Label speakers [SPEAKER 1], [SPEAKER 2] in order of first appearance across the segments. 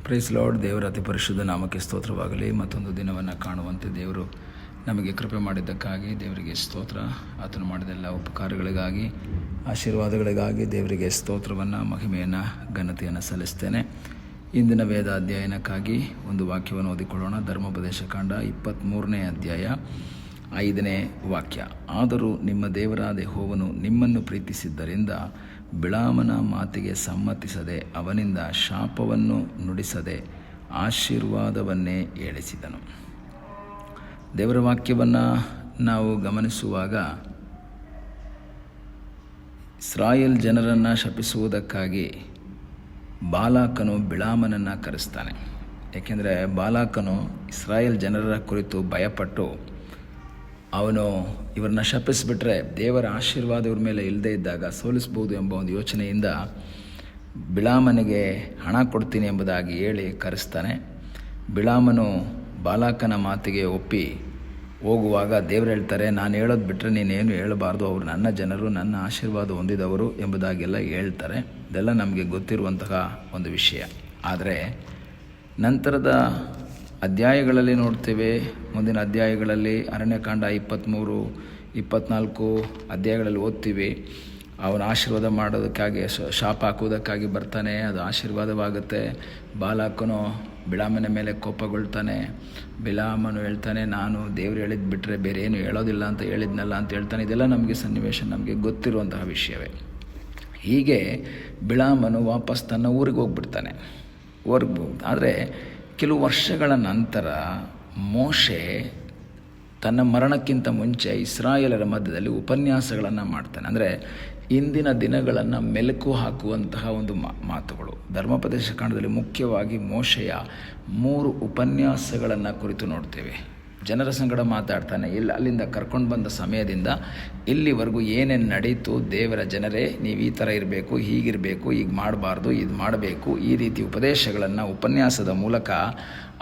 [SPEAKER 1] Price lord. ದೇವರ ಅತಿ ಪರಿಶುದ್ಧ ನಾಮಕ್ಕೆ ಸ್ತೋತ್ರವಾಗಲಿ. ಮತ್ತೊಂದು ದಿನವನ್ನು ಕಾಣುವಂತೆ ದೇವರು ನಮಗೆ ಕೃಪೆ ಮಾಡಿದ್ದಕ್ಕಾಗಿ ದೇವರಿಗೆ ಸ್ತೋತ್ರ. ಆತನು ಮಾಡಿದೆಲ್ಲ ಉಪಕಾರಗಳಿಗಾಗಿ, ಆಶೀರ್ವಾದಗಳಿಗಾಗಿ ದೇವರಿಗೆ ಸ್ತೋತ್ರವನ್ನು, ಮಹಿಮೆಯನ್ನು, ಘನತೆಯನ್ನು ಸಲ್ಲಿಸ್ತೇನೆ. ಇಂದಿನ ವೇದ ಅಧ್ಯಯನಕ್ಕಾಗಿ ಒಂದು ವಾಕ್ಯವನ್ನು ಓದಿಕೊಳ್ಳೋಣ. ಧರ್ಮೋಪದೇಶ ಕಾಂಡ 23ನೇ ಅಧ್ಯಾಯ 5ನೇ ವಾಕ್ಯ. ಆದರೂ ನಿಮ್ಮ ದೇವರಾದ ಯೆಹೋವನು ನಿಮ್ಮನ್ನು ಪ್ರೀತಿಸಿದ್ದರಿಂದ ಬಿಳಾಮನ ಮಾತಿಗೆ ಸಮ್ಮತಿಸದೆ ಅವನಿಂದ ಶಾಪವನ್ನು ನುಡಿಸದೆ ಆಶೀರ್ವಾದವನ್ನೇ ಹೇಳಿಸಿದನು. ದೇವರ ವಾಕ್ಯವನ್ನು ನಾವು ಗಮನಿಸುವಾಗ ಇಸ್ರಾಯೇಲ್ ಜನರನ್ನು ಶಪಿಸುವುದಕ್ಕಾಗಿ ಬಾಲಾಕನು ಬಿಳಾಮನನ್ನು ಕರೆಸ್ತಾನೆ. ಏಕೆಂದರೆ ಬಾಲಾಕನು ಇಸ್ರಾಯೇಲ್ ಜನರ ಕುರಿತು ಭಯಪಟ್ಟು ಅವನು ಇವ್ರನ್ನ ಶಪಿಸಿಬಿಟ್ರೆ ದೇವರ ಆಶೀರ್ವಾದ ಇವ್ರ ಮೇಲೆ ಇಲ್ಲದೇ ಇದ್ದಾಗ ಸೋಲಿಸ್ಬೋದು ಎಂಬ ಒಂದು ಯೋಚನೆಯಿಂದ ಬಿಳಾಮನಿಗೆ ಹಣ ಕೊಡ್ತೀನಿ ಎಂಬುದಾಗಿ ಹೇಳಿ ಕರೆಸ್ತಾನೆ. ಬಿಳಾಮನು ಬಾಲಾಕನ ಮಾತಿಗೆ ಒಪ್ಪಿ ಹೋಗುವಾಗ ದೇವರು ಹೇಳ್ತಾರೆ, ನಾನು ಹೇಳೋದು ಬಿಟ್ಟರೆ ನೀನೇನು ಹೇಳಬಾರ್ದು, ಅವರು ನನ್ನ ಜನರು, ನನ್ನ ಆಶೀರ್ವಾದ ಹೊಂದಿದವರು ಎಂಬುದಾಗೆಲ್ಲ ಹೇಳ್ತಾರೆ. ಇದೆಲ್ಲ ನಮಗೆ ಗೊತ್ತಿರುವಂತಹ ಒಂದು ವಿಷಯ. ಆದರೆ ನಂತರದ ಅಧ್ಯಾಯಗಳಲ್ಲಿ ನೋಡ್ತೇವೆ, ಮುಂದಿನ ಅಧ್ಯಾಯಗಳಲ್ಲಿ ಅರಣ್ಯಕಾಂಡ 23, 24 ಅಧ್ಯಾಯಗಳಲ್ಲಿ ಓದ್ತೀವಿ. ಅವನ ಆಶೀರ್ವಾದ ಮಾಡೋದಕ್ಕಾಗಿ ಶಾಪ ಹಾಕುವುದಕ್ಕಾಗಿ ಬರ್ತಾನೆ, ಅದು ಆಶೀರ್ವಾದವಾಗುತ್ತೆ. ಬಾಲಾಕನು ಬಿಳಾಮನ ಮೇಲೆ ಕೋಪಗೊಳ್ತಾನೆ. ಬಿಳಾಮನು ಹೇಳ್ತಾನೆ, ನಾನು ದೇವ್ರು ಹೇಳಿದ್ದು ಬಿಟ್ಟರೆ ಬೇರೆ ಏನು ಹೇಳೋದಿಲ್ಲ ಅಂತ ಹೇಳಿದ್ನಲ್ಲ ಅಂತ ಹೇಳ್ತಾನೆ. ಇದೆಲ್ಲ ನಮಗೆ ಸನ್ನಿವೇಶ ನಮಗೆ ಗೊತ್ತಿರುವಂತಹ ವಿಷಯವೇ. ಹೀಗೆ ಬಿಳಾಮನು ವಾಪಸ್ ತನ್ನ ಊರಿಗೆ ಹೋಗ್ಬಿಡ್ತಾನೆ. ಆದರೆ ಕೆಲವು ವರ್ಷಗಳ ನಂತರ ಮೋಶೆ ತನ್ನ ಮರಣಕ್ಕಿಂತ ಮುಂಚೆ ಇಸ್ರಾಯೇಲರ ಮಧ್ಯದಲ್ಲಿ ಉಪನ್ಯಾಸಗಳನ್ನು ಮಾಡ್ತಾನೆ. ಅಂದರೆ ಇಂದಿನ ದಿನಗಳನ್ನು ಮೆಲುಕು ಹಾಕುವಂತಹ ಒಂದು ಮಾತುಗಳು. ಧರ್ಮೋಪದೇಶ ಕಾಂಡದಲ್ಲಿ ಮುಖ್ಯವಾಗಿ ಮೋಶೆಯ 3 ಉಪನ್ಯಾಸಗಳನ್ನು ಕುರಿತು ನೋಡ್ತೇವೆ. ಜನರ ಸಂಗಡ ಮಾತಾಡ್ತಾನೆ. ಅಲ್ಲಿಂದ ಕರ್ಕೊಂಡು ಬಂದ ಸಮಯದಿಂದ ಇಲ್ಲಿವರೆಗೂ ಏನೇನು ನಡೀತು, ದೇವರ ಜನರೇ ನೀವು ಈ ಥರ ಇರಬೇಕು, ಹೀಗಿರಬೇಕು, ಈಗ ಮಾಡಬಾರ್ದು, ಇದು ಮಾಡಬೇಕು, ಈ ರೀತಿ ಉಪನ್ಯಾಸದ ಮೂಲಕ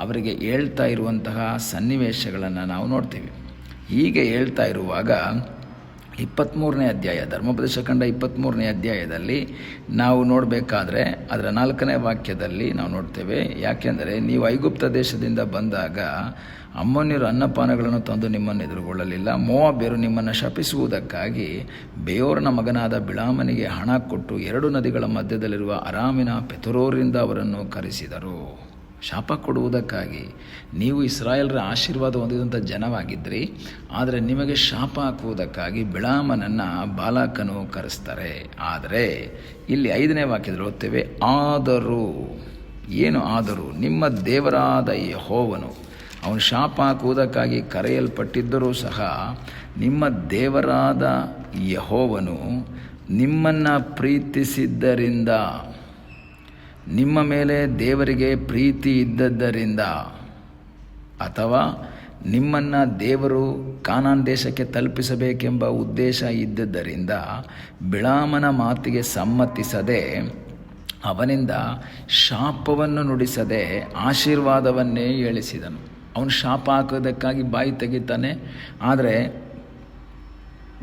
[SPEAKER 1] ಅವರಿಗೆ ಹೇಳ್ತಾ ಇರುವಂತಹ ಸನ್ನಿವೇಶಗಳನ್ನು ನಾವು ನೋಡ್ತೀವಿ. ಹೀಗೆ ಹೇಳ್ತಾ ಇರುವಾಗ 23ನೇ ಅಧ್ಯಾಯ, ಧರ್ಮೋಪದೇಶ ಕಂಡ 23ನೇ ಅಧ್ಯಾಯದಲ್ಲಿ ನಾವು ನೋಡಬೇಕಾದ್ರೆ ಅದರ 4ನೇ ವಾಕ್ಯದಲ್ಲಿ ನಾವು ನೋಡ್ತೇವೆ. ಯಾಕೆಂದರೆ ನೀವು ಐಗುಪ್ತ ದೇಶದಿಂದ ಬಂದಾಗ ಅಮ್ಮೋನ್ಯರು ಅನ್ನಪಾನಗಳನ್ನು ತಂದು ನಿಮ್ಮನ್ನು ಎದುರುಗೊಳ್ಳಲಿಲ್ಲ. ಮೋವಾಬ್ಯರು ನಿಮ್ಮನ್ನು ಶಪಿಸುವುದಕ್ಕಾಗಿ ಬೇಯೋರನ ಮಗನಾದ ಬಿಳಾಮನಿಗೆ ಹಣ ಕೊಟ್ಟು 2 ನದಿಗಳ ಮಧ್ಯದಲ್ಲಿರುವ ಅರಾಮಿನ ಪೆತೋರರಿಂದ ಅವರನ್ನು ಕರೆಸಿದರು. ಶಾಪ ಕೊಡುವುದಕ್ಕಾಗಿ ನೀವು ಇಸ್ರಾಯೇಲರ ಆಶೀರ್ವಾದ ಹೊಂದಿದಂಥ ಜನವಾಗಿದ್ದಿರಿ, ಆದರೆ ನಿಮಗೆ ಶಾಪ ಹಾಕುವುದಕ್ಕಾಗಿ ಬಿಳಾಮನನ್ನು ಬಾಲಾಕನು ಕರೆಸ್ತಾರೆ. ಆದರೆ ಇಲ್ಲಿ 5ನೇ ವಾಕ್ಯದಲ್ಲಿ ಓದ್ತೇವೆ, ಆದರೂ ಏನು ಆದರೂ ನಿಮ್ಮ ದೇವರಾದ ಯೆಹೋವನು, ಅವನು ಶಾಪ ಹಾಕುವುದಕ್ಕಾಗಿ ಕರೆಯಲ್ಪಟ್ಟಿದ್ದರೂ ಸಹ ನಿಮ್ಮ ದೇವರಾದ ಯೆಹೋವನು ನಿಮ್ಮನ್ನು ಪ್ರೀತಿಸಿದ್ದರಿಂದ, ನಿಮ್ಮ ಮೇಲೆ ದೇವರಿಗೆ ಪ್ರೀತಿ ಇದ್ದದ್ದರಿಂದ, ಅಥವಾ ನಿಮ್ಮನ್ನು ದೇವರು ಕಾನಾನ್ ದೇಶಕ್ಕೆ ತಲುಪಿಸಬೇಕೆಂಬ ಉದ್ದೇಶ ಇದ್ದದ್ದರಿಂದ ಬಿಳಾಮನ ಮಾತಿಗೆ ಸಮ್ಮತಿಸದೆ ಅವನಿಂದ ಶಾಪವನ್ನು ನುಡಿಸದೆ ಆಶೀರ್ವಾದವನ್ನೇ ಹೇಳಿಸಿದನು. ಅವನು ಶಾಪ ಹಾಕೋದಕ್ಕಾಗಿ ಬಾಯಿ ತೆಗಿತಾನೆ, ಆದರೆ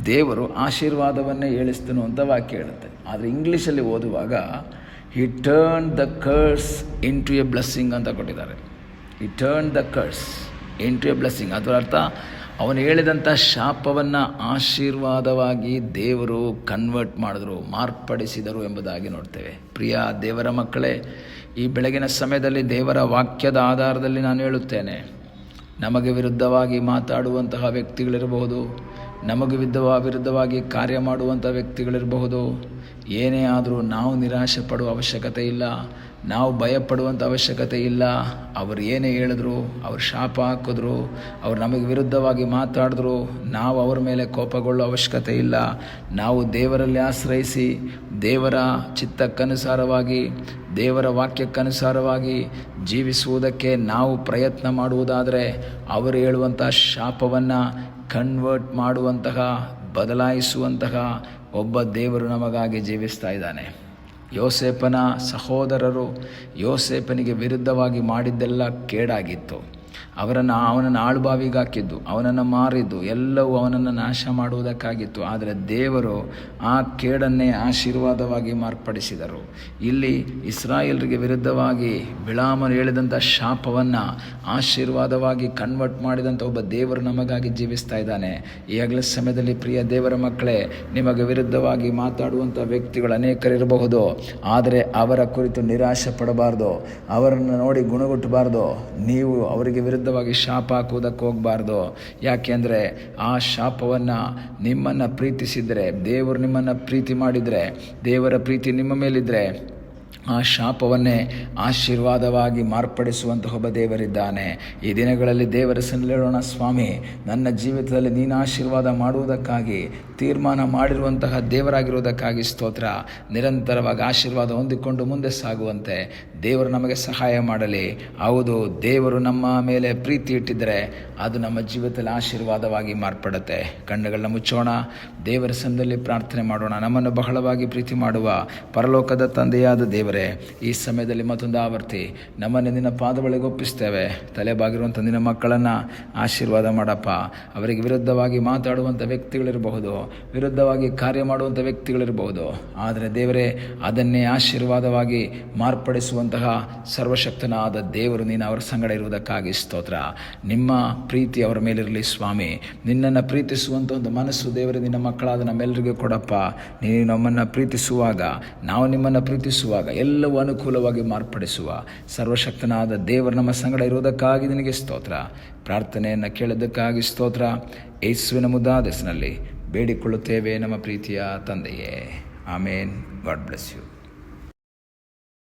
[SPEAKER 1] ದೇವರು ಆಶೀರ್ವಾದವನ್ನೇ ಹೇಳಿಸ್ತನು ಅಂತ ವಾಕ್ಯ ಹೇಳುತ್ತೆ. ಆದರೆ ಇಂಗ್ಲೀಷಲ್ಲಿ ಓದುವಾಗ he turned the curse into a blessing ಅಂತ ಕೊಟ್ಟಿದ್ದಾರೆ. he turned the curse into a blessing. ಅದರ ಅರ್ಥ ಅವನು ಹೇಳಿದಂಥ ಶಾಪವನ್ನು ಆಶೀರ್ವಾದವಾಗಿ ದೇವರು ಕನ್ವರ್ಟ್ ಮಾಡಿದ್ರು, ಮಾರ್ಪಡಿಸಿದರು ಎಂಬುದಾಗಿ ನೋಡ್ತೇವೆ. ಪ್ರಿಯ ದೇವರ ಮಕ್ಕಳೇ, ಈ ಬೆಳಗಿನ ಸಮಯದಲ್ಲಿ ದೇವರ ವಾಕ್ಯದ ಆಧಾರದಲ್ಲಿ ನಾನು ಹೇಳುತ್ತೇನೆ, ನಮಗೆ ವಿರುದ್ಧವಾಗಿ ಮಾತಾಡುವಂತಹ ವ್ಯಕ್ತಿಗಳಿರಬಹುದು, ನಮಗೆ ವಿರುದ್ಧವಾಗಿ ಕಾರ್ಯ ಮಾಡುವಂಥ ವ್ಯಕ್ತಿಗಳಿರಬಹುದು. ಏನೇ ಆದರೂ ನಾವು ನಿರಾಶೆ ಪಡುವ ಅವಶ್ಯಕತೆ ಇಲ್ಲ, ನಾವು ಭಯಪಡುವಂಥ ಅವಶ್ಯಕತೆ ಇಲ್ಲ. ಅವರು ಏನೇ ಹೇಳಿದ್ರು, ಅವರು ಶಾಪ ಹಾಕಿದ್ರು, ಅವರು ನಮಗೆ ವಿರುದ್ಧವಾಗಿ ಮಾತಾಡಿದ್ರು, ನಾವು ಅವರ ಮೇಲೆ ಕೋಪಗೊಳ್ಳೋ ಅವಶ್ಯಕತೆ ಇಲ್ಲ. ನಾವು ದೇವರಲ್ಲಿ ಆಶ್ರಯಿಸಿ ದೇವರ ಚಿತ್ತಕ್ಕನುಸಾರವಾಗಿ, ದೇವರ ವಾಕ್ಯಕ್ಕನುಸಾರವಾಗಿ ಜೀವಿಸುವುದಕ್ಕೆ ನಾವು ಪ್ರಯತ್ನ ಮಾಡುವುದಾದರೆ ಅವರು ಹೇಳುವಂಥ ಶಾಪವನ್ನು ಕನ್ವರ್ಟ್ ಮಾಡುವಂತಹ, ಬದಲಾಯಿಸುವಂತಹ ಒಬ್ಬ ದೇವರು ನಮಗಾಗಿ ಜೀವಿಸ್ತಾ ಇದ್ದಾನೆ. ಯೋಸೇಫನ ಸಹೋದರರು ಯೋಸೇಫನಿಗೆ ವಿರುದ್ಧವಾಗಿ ಮಾಡಿದ್ದೆಲ್ಲ ಕೇಡಾಗಿತ್ತು. ಅವನನ್ನು ಆಳುಬಾವಿಗೆ ಹಾಕಿದ್ದು, ಅವನನ್ನು ಮಾರಿದ್ದು ಎಲ್ಲವೂ ಅವನನ್ನು ನಾಶ ಮಾಡುವುದಕ್ಕಾಗಿತ್ತು. ಆದರೆ ದೇವರು ಆ ಕೇಡನ್ನೇ ಆಶೀರ್ವಾದವಾಗಿ ಮಾರ್ಪಡಿಸಿದರು. ಇಲ್ಲಿ ಇಸ್ರಾಯೇಲರಿಗೆ ವಿರುದ್ಧವಾಗಿ ಬಿಳಾಮನು ಹೇಳಿದಂಥ ಶಾಪವನ್ನು ಆಶೀರ್ವಾದವಾಗಿ ಕನ್ವರ್ಟ್ ಮಾಡಿದಂಥ ಒಬ್ಬ ದೇವರು ನಮಗಾಗಿ ಜೀವಿಸ್ತಾ ಇದ್ದಾನೆ. ಈಗಲೇ ಸಮಯದಲ್ಲಿ ಪ್ರಿಯ ದೇವರ ಮಕ್ಕಳೇ, ನಿಮಗೆ ವಿರುದ್ಧವಾಗಿ ಮಾತಾಡುವಂಥ ವ್ಯಕ್ತಿಗಳು ಅನೇಕರಿರಬಹುದು. ಆದರೆ ಅವರ ಕುರಿತು ನಿರಾಶೆ ಪಡಬಾರ್ದು, ಅವರನ್ನು ನೋಡಿ ಗುಣಗುಟ್ಟಬಾರ್ದು. ನೀವು ಅವರಿಗೆ ವಿರುದ್ಧವಾಗಿ ಶಾಪ ಹಾಕುವುದಕ್ಕೆ ಹೋಗಬಾರ್ದು. ಯಾಕೆಂದರೆ ಆ ಶಾಪವನ್ನು ನಿಮ್ಮನ್ನು ಪ್ರೀತಿಸಿದರೆ, ದೇವರು ನಿಮ್ಮನ್ನು ಪ್ರೀತಿ ಮಾಡಿದರೆ, ದೇವರ ಪ್ರೀತಿ ನಿಮ್ಮ ಮೇಲಿದ್ದರೆ ಆ ಶಾಪವನ್ನೇ ಆಶೀರ್ವಾದವಾಗಿ ಮಾರ್ಪಡಿಸುವಂತಹ ಒಬ್ಬ ದೇವರಿದ್ದಾನೆ. ಈ ದಿನಗಳಲ್ಲಿ ದೇವರ ಸನ್ನಿಧಿಯಲ್ಲಿ ಹೇಳೋಣ, ಸ್ವಾಮಿ, ನನ್ನ ಜೀವಿತದಲ್ಲಿ ನೀನು ಆಶೀರ್ವಾದ ಮಾಡುವುದಕ್ಕಾಗಿ ತೀರ್ಮಾನ ಮಾಡಿರುವಂತಹ ದೇವರಾಗಿರುವುದಕ್ಕಾಗಿ ಸ್ತೋತ್ರ. ನಿರಂತರವಾಗಿ ಆಶೀರ್ವಾದ ಹೊಂದಿಕೊಂಡು ಮುಂದೆ ಸಾಗುವಂತೆ ದೇವರು ನಮಗೆ ಸಹಾಯ ಮಾಡಲಿ. ಹೌದು, ದೇವರು ನಮ್ಮ ಮೇಲೆ ಪ್ರೀತಿ ಇಟ್ಟಿದ್ದರೆ ಅದು ನಮ್ಮ ಜೀವಿತದಲ್ಲಿ ಆಶೀರ್ವಾದವಾಗಿ ಮಾರ್ಪಡುತ್ತೆ. ಕಣ್ಣುಗಳನ್ನ ಮುಚ್ಚೋಣ, ದೇವರ ಸನ್ನಿಧಿಯಲ್ಲಿ ಪ್ರಾರ್ಥನೆ ಮಾಡೋಣ. ನಮ್ಮನ್ನು ಬಹಳವಾಗಿ ಪ್ರೀತಿ ಮಾಡುವ ಪರಲೋಕದ ತಂದೆಯಾದ ದೇವರೇ, ಈ ಸಮಯದಲ್ಲಿ ಮತ್ತೊಂದು ಆವರ್ತಿ ನಮ್ಮನ್ನು ನಿನ್ನ ಪಾದಗಳಿಗೆ ಒಪ್ಪಿಸ್ತೇವೆ. ತಲೆಬಾಗಿರುವಂಥ ನಿನ್ನ ಮಕ್ಕಳನ್ನು ಆಶೀರ್ವಾದ ಮಾಡಪ್ಪ. ಅವರಿಗೆ ವಿರುದ್ಧವಾಗಿ ಮಾತಾಡುವಂಥ ವ್ಯಕ್ತಿಗಳಿರಬಹುದು, ವಿರುದ್ಧವಾಗಿ ಕಾರ್ಯ ಮಾಡುವಂಥ ವ್ಯಕ್ತಿಗಳಿರಬಹುದು. ಆದರೆ ದೇವರೇ, ಅದನ್ನೇ ಆಶೀರ್ವಾದವಾಗಿ ಮಾರ್ಪಡಿಸುವಂತಹ ಸರ್ವಶಕ್ತನಾದ ದೇವರು ನೀನು ಅವರ ಸಂಗಡ ಇರುವುದಕ್ಕಾಗಿ ಸ್ತೋತ್ರ. ನಿಮ್ಮ ಪ್ರೀತಿ ಅವರ ಮೇಲಿರಲಿ ಸ್ವಾಮಿ. ನಿನ್ನನ್ನು ಪ್ರೀತಿಸುವಂಥ ಒಂದು ಮನಸ್ಸು ದೇವರೇ ನಿನ್ನ ಮಕ್ಕಳಾದ ನಮ್ಮೆಲ್ಲರಿಗೂ ಕೊಡಪ್ಪ. ನೀನು ನಮ್ಮನ್ನು ಪ್ರೀತಿಸುವಾಗ, ನಾವು ನಿಮ್ಮನ್ನು ಪ್ರೀತಿಸುವಾಗ ಎಲ್ಲವೂ ಅನುಕೂಲವಾಗಿ ಮಾರ್ಪಡಿಸುವ ಸರ್ವಶಕ್ತನಾದ ದೇವರು ನಮ್ಮ ಸಂಗಡ ಇರುವುದಕ್ಕಾಗಿ ನಿನಗೆ ಸ್ತೋತ್ರ. ಪ್ರಾರ್ಥನೆಯನ್ನು ಕೇಳೋದಕ್ಕಾಗಿ ಸ್ತೋತ್ರ. ಯೇಸುವಿನ ಮುದ್ದಾದ ಹೆಸರಿನಲ್ಲಿ ಬೇಡಿಕೊಳ್ಳುತ್ತೇವೆ ನಮ್ಮ ಪ್ರೀತಿಯ ತಂದೆಯೇ. ಆಮೇನ್. God bless you.